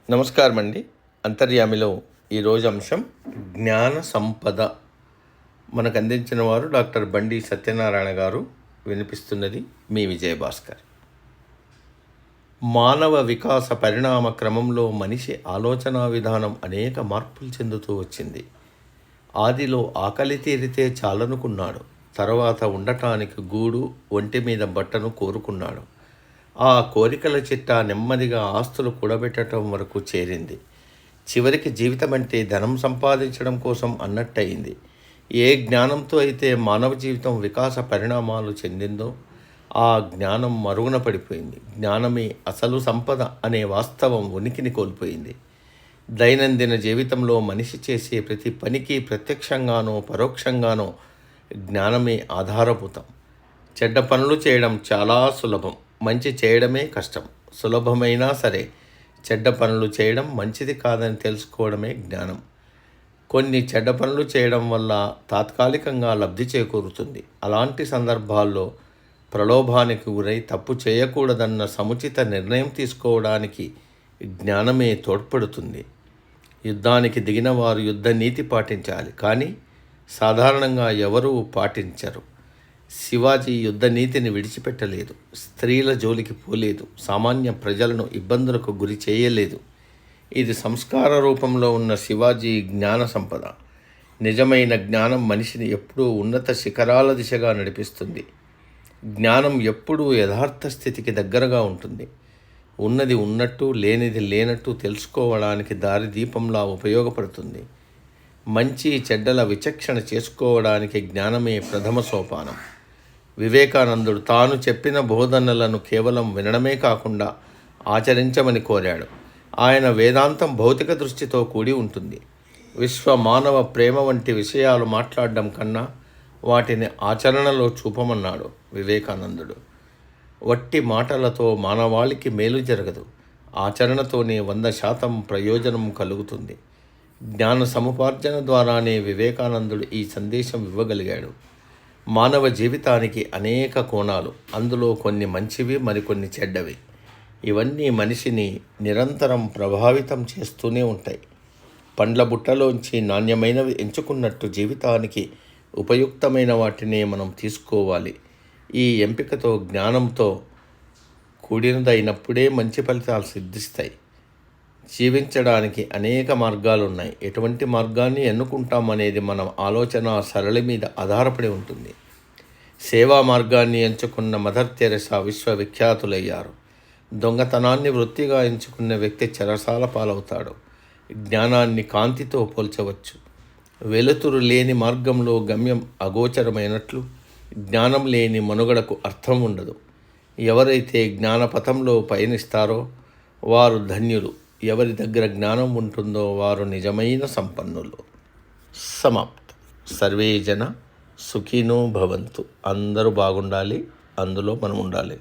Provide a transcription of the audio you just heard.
నమస్కారం అండి. అంతర్యామిలో ఈరోజు అంశం జ్ఞాన సంపద. మనకు అందించిన వారు డాక్టర్ బండి సత్యనారాయణ గారు. వినిపిస్తున్నది మీ విజయభాస్కర్. మానవ వికాస పరిణామ క్రమంలో మనిషి ఆలోచన విధానం అనేక మార్పులు చెందుతూ వచ్చింది. ఆదిలో ఆకలి తీరితే చాలనుకున్నాడు. తర్వాత ఉండటానికి గూడు, ఒంటి మీద బట్టను కోరుకున్నాడు. ఆ కోరికల చిట్టా నెమ్మదిగా ఆస్తులు కూడబెట్టడం వరకు చేరింది. చివరికి జీవితం అంటే ధనం సంపాదించడం కోసం అన్నట్టయింది. ఏ జ్ఞానంతో అయితే మానవ జీవితం వికాస పరిణామాలు చెందిందో ఆ జ్ఞానం మరుగున పడిపోయింది. జ్ఞానమే అసలు సంపద అనే వాస్తవం ఉనికిని కోల్పోయింది. దైనందిన జీవితంలో మనిషి చేసే ప్రతి పనికి ప్రత్యక్షంగానో పరోక్షంగానో జ్ఞానమే ఆధారభూతం. చెడ్డ పనులు చేయడం చాలా సులభం, మంచి చేయడమే కష్టం. సులభమైనా సరే చెడ్డ పనులు చేయడం మంచిది కాదని తెలుసుకోవడమే జ్ఞానం. కొన్ని చెడ్డ పనులు చేయడం వల్ల తాత్కాలికంగా లబ్ధి చేకూరుతుంది. అలాంటి సందర్భాల్లో ప్రలోభానికి గురై తప్పు చేయకూడదన్న సముచిత నిర్ణయం తీసుకోవడానికి జ్ఞానమే తోడ్పడుతుంది. యుద్ధానికి దిగిన వారు యుద్ధ నీతి పాటించాలి, కానీ సాధారణంగా ఎవరూ పాటించరు. శివాజీ యుద్ధ నీతిని విడిచిపెట్టలేదు. స్త్రీల జోలికి పోలేదు. సామాన్య ప్రజలను ఇబ్బందులకు గురి చేయలేదు. ఇది సంస్కార రూపంలో ఉన్న శివాజీ జ్ఞాన సంపద. నిజమైన జ్ఞానం మనిషిని ఎప్పుడూ ఉన్నత శిఖరాల దిశగా నడిపిస్తుంది. జ్ఞానం ఎప్పుడూ యథార్థ స్థితికి దగ్గరగా ఉంటుంది. ఉన్నది ఉన్నట్టు, లేనిది లేనట్టు తెలుసుకోవడానికి దారిదీపంలా ఉపయోగపడుతుంది. మంచి చెడ్డల విచక్షణ చేసుకోవడానికి జ్ఞానమే ప్రథమ సోపానం. వివేకానందుడు తాను చెప్పిన బోధనలను కేవలం వినడమే కాకుండా ఆచరించమని కోరాడు. ఆయన వేదాంతం భౌతిక దృష్టితో కూడి ఉంటుంది. విశ్వ మానవ ప్రేమ వంటి విషయాలు మాట్లాడడం కన్నా వాటిని ఆచరణలో చూపమన్నాడు వివేకానందుడు. వట్టి మాటలతో మానవాళికి మేలు జరగదు. ఆచరణతోనే 100% ప్రయోజనం కలుగుతుంది. జ్ఞాన సముపార్జన ద్వారానే వివేకానందుడు ఈ సందేశం ఇవ్వగలిగాడు. మానవ జీవితానికి అనేక కోణాలు, అందులో కొన్ని మంచివి, మరికొన్ని చెడ్డవి. ఇవన్నీ మనిషిని నిరంతరం ప్రభావితం చేస్తూనే ఉంటాయి. పండ్ల బుట్టలోంచి నాణ్యమైనవి ఎంచుకున్నట్టు జీవితానికి ఉపయుక్తమైన వాటినే మనం తీసుకోవాలి. ఈ ఎంపికతో జ్ఞానంతో కూడినదైనప్పుడే మంచి ఫలితాలు సిద్ధిస్తాయి. జీవించడానికి అనేక మార్గాలు ఉన్నాయి. ఎటువంటి మార్గాన్ని ఎన్నుకుంటాం అనేది మన ఆలోచన సరళి మీద ఆధారపడి ఉంటుంది. సేవా మార్గాన్ని ఎంచుకున్న మదర్ తెరెసా విశ్వవిఖ్యాతులయ్యారు. దొంగతనాన్ని వృత్తిగా ఎంచుకున్న వ్యక్తి చెరసాల పాలవుతాడు. జ్ఞానాన్ని కాంతితో పోల్చవచ్చు. వెలుతురు లేని మార్గంలో గమ్యం అగోచరమైనట్లు జ్ఞానం లేని మనుగడకు అర్థం ఉండదు. ఎవరైతే జ్ఞానపథంలో పయనిస్తారో వారు ధన్యులు. ఎవరి దగ్గర జ్ఞానం ఉంటుందో వారు నిజమైన సంపన్నులు. సమాప్తం. సర్వే జన సుఖినో భవంతు. అందరూ బాగుండాలి, అందులో మనం ఉండాలి.